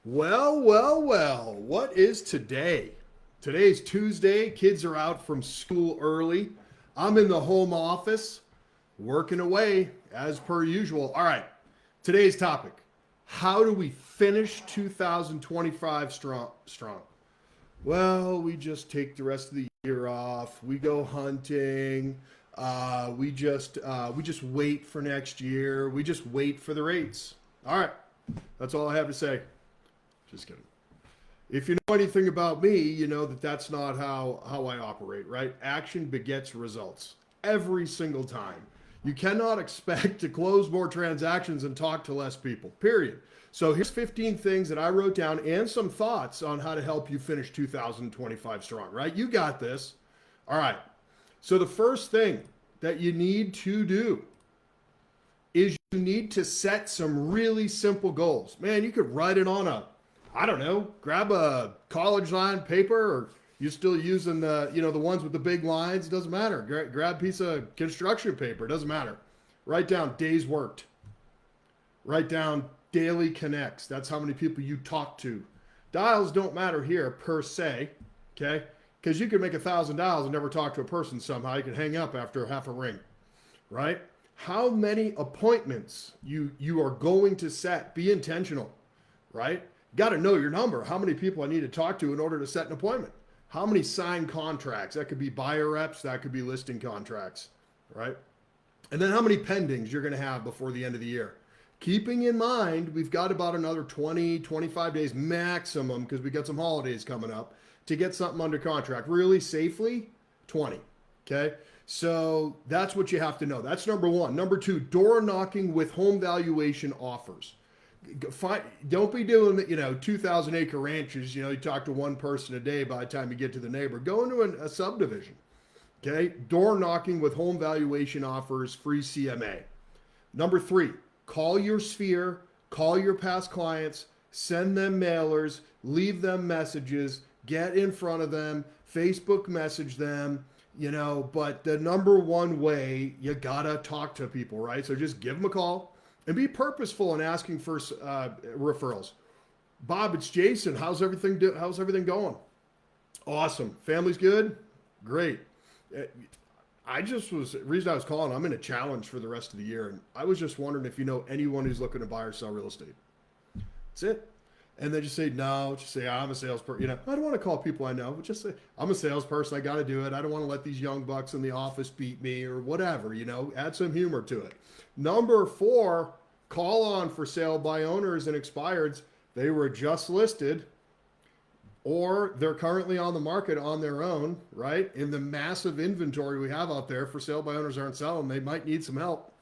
Well, what is today? Today's Tuesday. Kids are out from school early. I'm in the home office working away as per usual. All right, today's topic. How do we finish 2025 strong? Well, we just take the rest of the year off. We go hunting. We just wait for next year. We just wait for the rates. All right, that's all I have to say. Just kidding. If you know anything about me, you know that that's not how I operate, right? Action begets results every single time. You cannot expect to close more transactions and talk to less people, period. So here's 15 things that I wrote down and some thoughts on how to help you finish 2025 strong, right? You got this. All right. So the first thing that you need to do is you need to set some really simple goals. Man, you could write it on I don't know, grab a college line paper, or you still using the ones with the big lines. It doesn't matter. Grab a piece of construction paper. It doesn't matter. Write down days worked. Write down daily connects. That's how many people you talk to. Dials don't matter here per se, okay? Because you could make $1,000 and never talk to a person somehow. You can hang up after half a ring, right? How many appointments you are going to set? Be intentional, right? Got to know your number. How many people I need to talk to in order to set an appointment? How many signed contracts? That could be buyer reps. That could be listing contracts, right? And then how many pendings you're going to have before the end of the year. Keeping in mind, we've got about another 20, 25 days maximum, because we got some holidays coming up, to get something under contract. Really safely, 20, okay? So that's what you have to know. That's number one. Number two, door knocking with home valuation offers. Don't be doing 2,000 acre ranches. You talk to one person a day by the time you get to the neighbor. Go into a subdivision. Okay. Door knocking with home valuation offers, free CMA. Number three, call your sphere, call your past clients, send them mailers, leave them messages, get in front of them, Facebook message them, but the number one way, you gotta talk to people, right? So just give them a call. And be purposeful in asking for referrals. Bob, it's Jason. How's everything going? Awesome. Family's good? Great. Reason I was calling, I'm in a challenge for the rest of the year. And I was just wondering if you know anyone who's looking to buy or sell real estate. That's it. And then just say, no, just say, I'm a salesperson. I don't want to call people I know, but just say, I'm a salesperson. I got to do it. I don't want to let these young bucks in the office beat me or whatever, add some humor to it. Number four, call on for sale by owners and expireds. They were just listed or they're currently on the market on their own, right? In the massive inventory we have out there, for sale by owners aren't selling. They might need some help.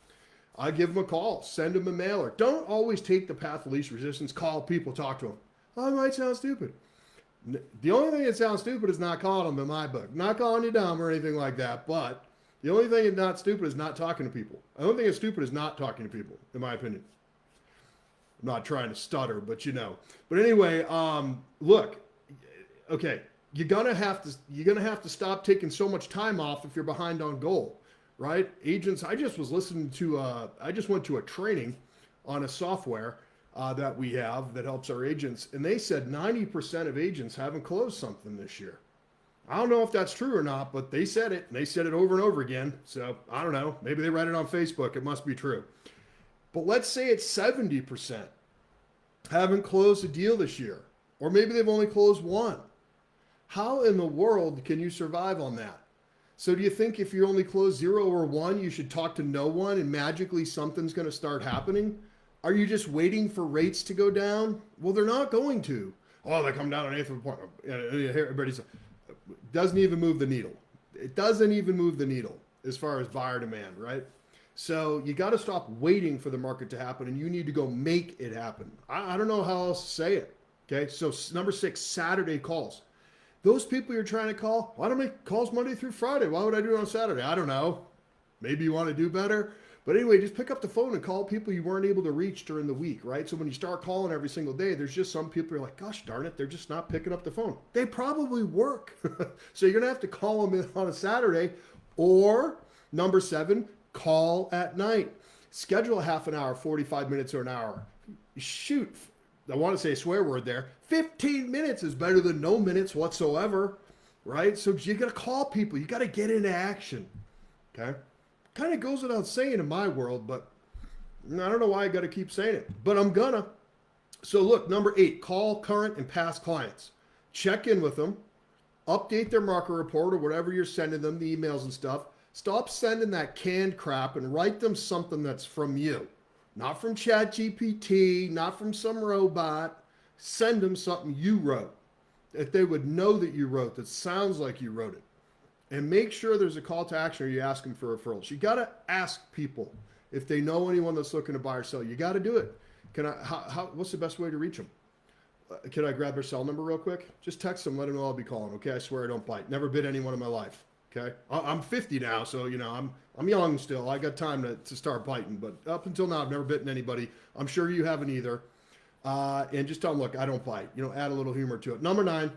I give them a call, send them a mailer. Don't always take the path of least resistance. Call people, talk to them. Oh, it might sound stupid. The only thing that sounds stupid is not calling them in my book. Not calling you dumb or anything like that, but the only thing that's not stupid is not talking to people. The only thing that's stupid is not talking to people, in my opinion. I'm not trying to stutter, but But anyway, look, okay, you're gonna have to stop taking so much time off if you're behind on goal. Right? Agents, I just went to a training on a software that we have that helps our agents. And they said 90% of agents haven't closed something this year. I don't know if that's true or not, but they said it. And they said it over and over again. So I don't know. Maybe they read it on Facebook. It must be true. But let's say it's 70% haven't closed a deal this year. Or maybe they've only closed one. How in the world can you survive on that? So do you think if you only close 0 or 1, you should talk to no one and magically something's going to start happening? Are you just waiting for rates to go down? Well, they're not going to. Oh, they come down on 8th of a point. Everybody's doesn't even move the needle. It doesn't even move the needle as far as buyer demand, right? So you got to stop waiting for the market to happen, and you need to go make it happen. I don't know how else to say it. Okay, so number 6, Saturday calls. Those people you're trying to call, why don't I make calls Monday through Friday? Why would I do it on Saturday? I don't know. Maybe you want to do better. But anyway, just pick up the phone and call people you weren't able to reach during the week, right? So when you start calling every single day, there's just some people you're like, gosh darn it, they're just not picking up the phone. They probably work. So you're going to have to call them on a Saturday. Or number 7, call at night. Schedule a half an hour, 45 minutes or an hour. Shoot. I want to say a swear word there. 15 minutes is better than no minutes whatsoever, right? So you got to call people. You got to get into action. Okay, kind of goes without saying in my world, but I don't know why I got to keep saying it, but I'm gonna. So look, number 8, call current and past clients. Check in with them, update their market report or whatever you're sending them, the emails and stuff. Stop sending that canned crap and write them something that's from you. Not from ChatGPT, not from some robot. Send them something you wrote, that they would know that you wrote, that sounds like you wrote it. And make sure there's a call to action or you ask them for referrals. You got to ask people if they know anyone that's looking to buy or sell. You got to do it. What's the best way to reach them? Can I grab their cell number real quick? Just text them, let them know I'll be calling. Okay, I swear I don't bite. Never bit anyone in my life. Okay, I'm 50 now, so I'm young still. I got time to start biting, but up until now I've never bitten anybody. I'm sure you haven't either. And just tell them, look, I don't bite. Add a little humor to it. Number 9,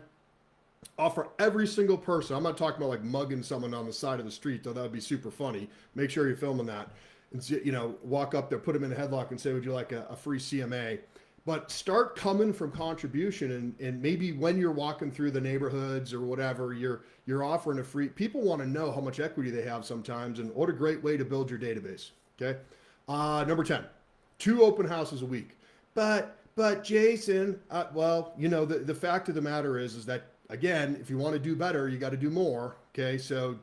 offer every single person. I'm not talking about like mugging someone on the side of the street, though that would be super funny. Make sure you're filming that. And walk up there, put them in a headlock and say, would you like a free CMA? But start coming from contribution, and maybe when you're walking through the neighborhoods or whatever, you're offering a free. People want to know how much equity they have sometimes, and what a great way to build your database. Okay, number 10, 2 open houses a week. But Jason, the fact of the matter is that, again, if you want to do better, you got to do more. Okay, so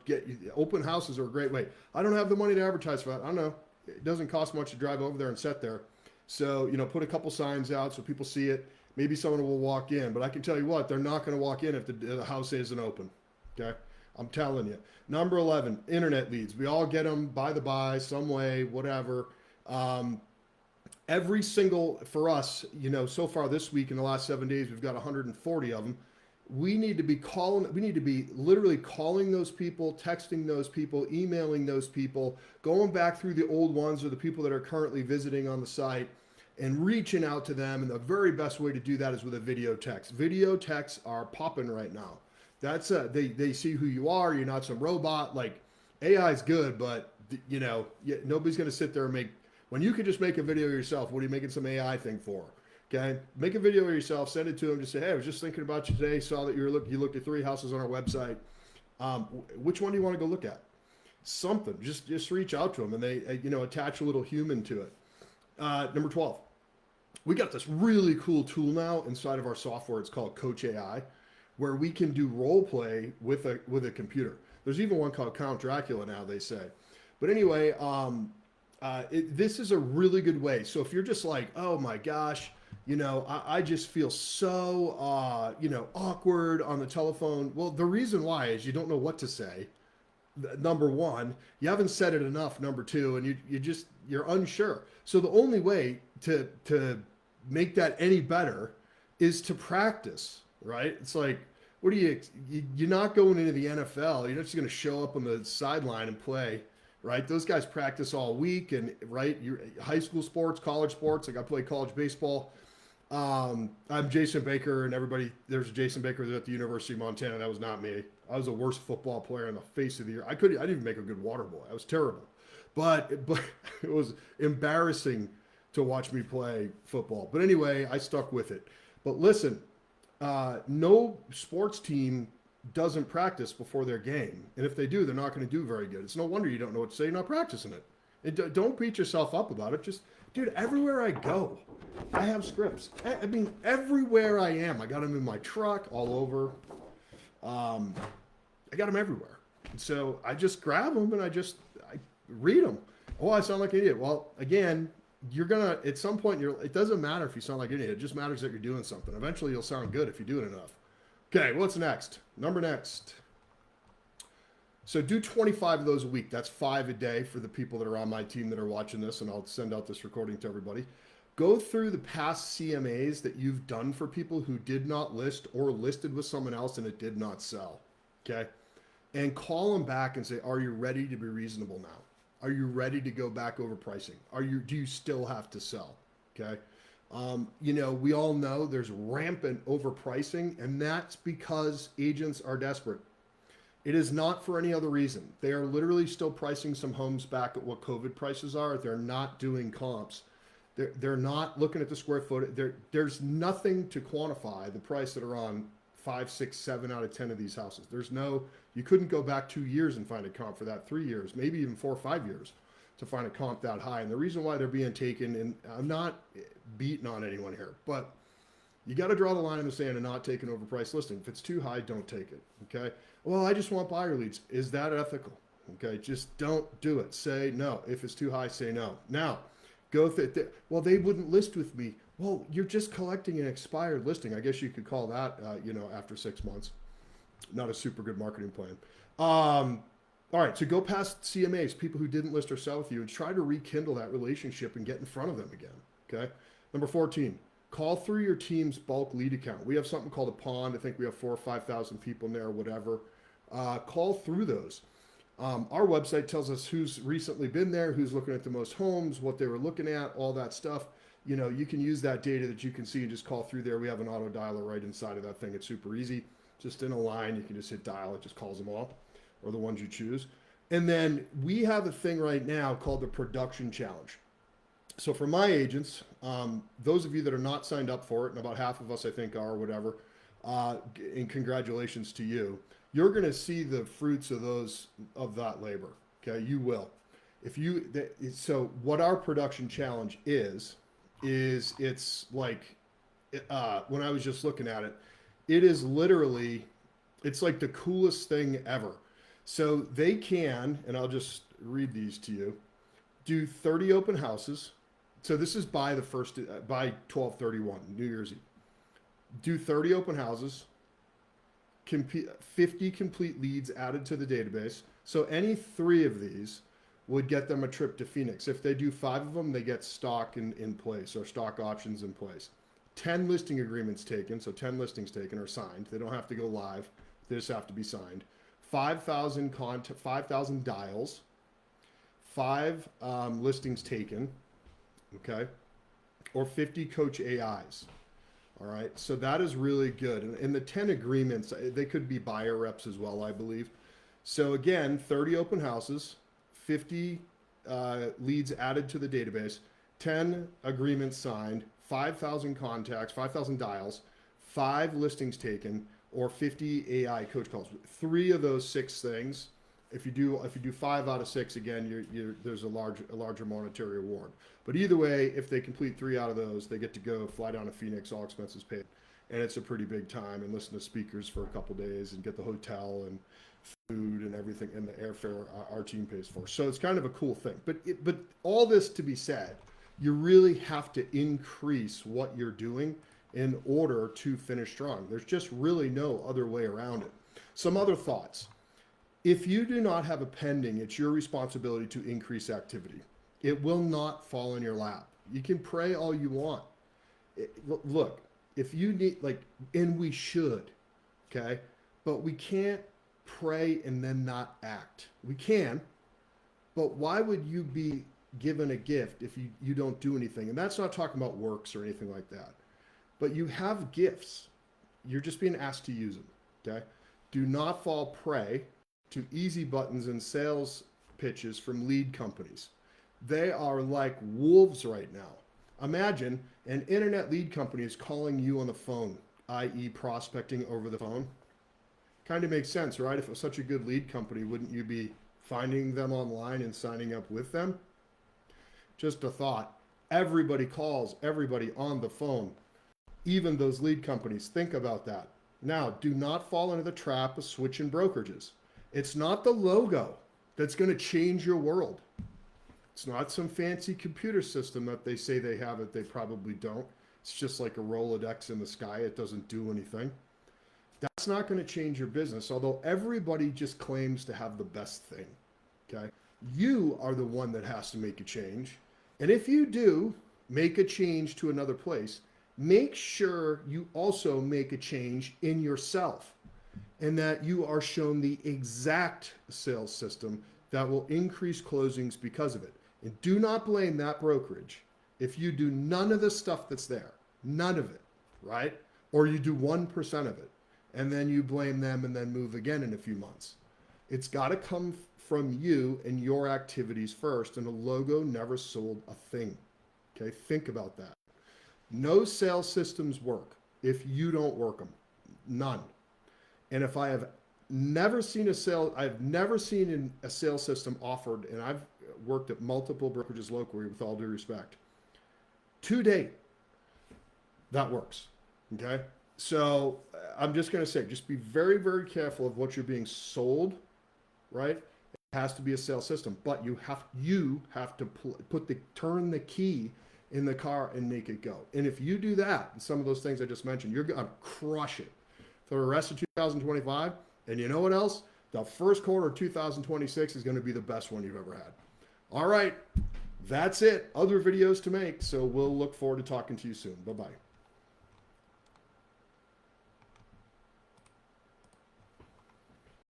open houses are a great way. I don't have the money to advertise for that. I don't know. It doesn't cost much to drive over there and sit there. So, put a couple signs out so people see it. Maybe someone will walk in, but I can tell you what, they're not going to walk in if the house isn't open. Okay, I'm telling you. Number 11, internet leads. We all get them by some way, whatever. For us, so far this week in the last 7 days, we've got 140 of them. We need to be literally calling those people, texting those people, emailing those people, going back through the old ones or the people that are currently visiting on the site and reaching out to them. And the very best way to do that is with a video text. Video texts are popping right now. That's they see who you are. You're not some robot. Like, AI is good, but nobody's going to sit there and when you can just make a video yourself. What are you making some AI thing for? Okay, make a video of yourself, send it to them. Just say, hey, I was just thinking about you today. Saw that you looked at 3 houses on our website. Which one do you want to go look at? Something. Just reach out to them, and they attach a little human to it. Number 12, we got this really cool tool now inside of our software. It's called Coach AI, where we can do role play with a computer. There's even one called Count Dracula now, they say. But anyway, this is a really good way. So if you're just like, oh my gosh, I just feel so, awkward on the telephone. Well, the reason why is you don't know what to say. Number 1, you haven't said it enough. Number 2, and you're unsure. So the only way to make that any better is to practice, right? It's like, what are you're not going into the NFL. You're not just going to show up on the sideline and play. Right, those guys practice all week, and high school sports, college sports. Like, I play college baseball. I'm Jason Baker, and there's Jason Baker at the University of Montana. That was not me. I was the worst football player on the face of the earth. I didn't even make a good water boy. I was terrible, but it was embarrassing to watch me play football. But anyway, I stuck with it. But listen, no sports team doesn't practice before their game. And if they do, they're not going to do very good. It's no wonder you don't know what to say. You're not practicing it. And don't beat yourself up about it. Just, dude, everywhere I go, I have scripts. I mean, everywhere I am, I got them in my truck, all over. I got them everywhere. And so I just grab them and I read them. Oh, I sound like an idiot. Well, again, at some point, it doesn't matter if you sound like an idiot. It just matters that you're doing something. Eventually, you'll sound good if you do it enough. Okay, what's next? Next. So do 25 of those a week. That's 5 a day for the people that are on my team that are watching this, and I'll send out this recording to everybody. Go through the past CMAs that you've done for people who did not list or listed with someone else and it did not sell. Okay? And call them back and say, are you ready to be reasonable now? Are you ready to go back over pricing? Do you still have to sell? Okay? We all know there's rampant overpricing, and that's because agents are desperate. It is not for any other reason. They are literally still pricing some homes back at what COVID prices are. They're not doing comps. They're not looking at the square footage. There's nothing to quantify the price that are on 5, 6, 7 out of 10 of these houses. There's no, you couldn't go back 2 years and find a comp for that, 3 years, maybe even 4 or 5 years to find a comp that high. And the reason why they're being taken, and I'm not beating on anyone here, but you got to draw the line in the sand and not take an overpriced listing. If it's too high, don't take it. Okay. Well, I just want buyer leads. Is that ethical? Okay. Just don't do it. Say no. If it's too high, say no. Now, well, they wouldn't list with me. Well, you're just collecting an expired listing. I guess you could call that, after 6 months. Not a super good marketing plan. All right, so go past CMAs, people who didn't list or sell with you, and try to rekindle that relationship and get in front of them again. Okay. Number 14, call through your team's bulk lead account. We have something called a pond. I think we have 4,000 or 5,000 people in there, whatever. Call through those. Our website tells us who's recently been there, who's looking at the most homes, what they were looking at, all that stuff. You can use that data that you can see and just call through there. We have an auto dialer right inside of that thing. It's super easy. Just in a line, you can just hit dial. It just calls them all, or the ones you choose. And then we have a thing right now called the production challenge. So for my agents, those of you that are not signed up for it, and about half of us I think are, or whatever, and congratulations to you. You're going to see the fruits of that labor. Okay, you will. So what our production challenge is it's like, when I was just looking at it, it is literally, it's like the coolest thing ever. So they can, and I'll just read these to you, do 30 open houses. So this is by 12/31, New Year's Eve. Do 30 open houses, 50 complete leads added to the database. So any 3 of these would get them a trip to Phoenix. If they do 5 of them, they get stock in place, or stock options in place. 10 listing agreements taken, so 10 listings taken or signed. They don't have to go live. They just have to be signed. 5,000 dials, 5 listings taken, okay, or 50 coach AIs. All right, so that is really good. And the 10 agreements, they could be buyer reps as well, I believe. So again, 30 open houses, 50 leads added to the database, 10 agreements signed, 5,000 contacts, 5,000 dials, 5 listings taken, or 50 AI coach calls. 3 of those 6 things. If you do 5 out of 6, again, there's a larger monetary award. But either way, if they complete 3 out of those, they get to go fly down to Phoenix, all expenses paid, and it's a pretty big time. And listen to speakers for a couple days, and get the hotel and food and everything, and the airfare our team pays for. So it's kind of a cool thing. But all this to be said, you really have to increase what you're doing in order to finish strong. There's just really no other way around it. Some other thoughts. If you do not have a pending, it's your responsibility to increase activity. It will not fall in your lap. You can pray all you want. Look, if you need, and we should, okay? But we can't pray and then not act. We can, but why would you be given a gift if you don't do anything? And that's not talking about works or anything like that. But you have gifts. You're just being asked to use them, okay? Do not fall prey to easy buttons and sales pitches from lead companies. They are like wolves right now. Imagine an internet lead company is calling you on the phone, i.e. prospecting over the phone. Kind of makes sense, right? If it was such a good lead company, wouldn't you be finding them online and signing up with them? Just a thought. Everybody calls everybody on the phone, even those lead companies. Think about that. Now, do not fall into the trap of switching brokerages. It's not the logo that's going to change your world. It's not some fancy computer system that they say they have that they probably don't. It's just like a Rolodex in the sky. It doesn't do anything. That's not going to change your business, although everybody just claims to have the best thing, okay? You are the one that has to make a change. And if you do make a change to another place, make sure you also make a change in yourself, and that you are shown the exact sales system that will increase closings because of it. And do not blame that brokerage if you do none of the stuff that's there, none of it, right? Or you do 1% of it, and then you blame them and then move again in a few months. It's got to come from you and your activities first, and a logo never sold a thing, Okay, think about that. No sales systems work if you don't work them. None. And if I have never seen I've never seen a sales system offered, and I've worked at multiple brokerages locally with all due respect. To date, that works. Okay. So I'm just going to say, just be very, very careful of what you're being sold, right? It has to be a sales system, but you have to turn the key in the car and make it go. And if you do that, and some of those things I just mentioned, you're going to crush it for the rest of 2025. And you know what else? The first quarter of 2026 is going to be the best one you've ever had. All right. That's it. Other videos to make. So we'll look forward to talking to you soon. Bye-bye.